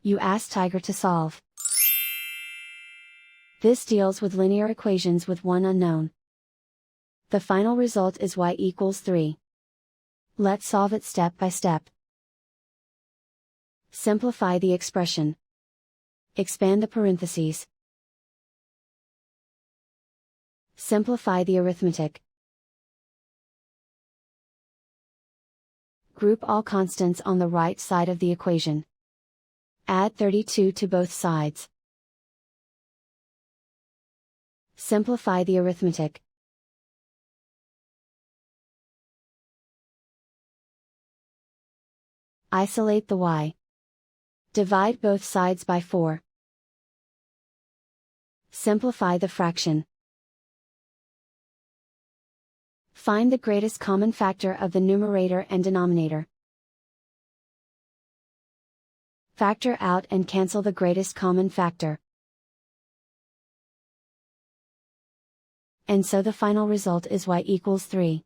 You ask Tiger to solve. This deals with linear equations with one unknown. The final result is y equals 3. Let's solve it step by step. Simplify the expression. Expand the parentheses. Simplify the arithmetic. Group all constants on the right side of the equation. Add 32 to both sides. Simplify the arithmetic. Isolate the y. Divide both sides by 4. Simplify the fraction. Find the greatest common factor of the numerator and denominator. Factor out and cancel the greatest common factor. And so the final result is y equals 3.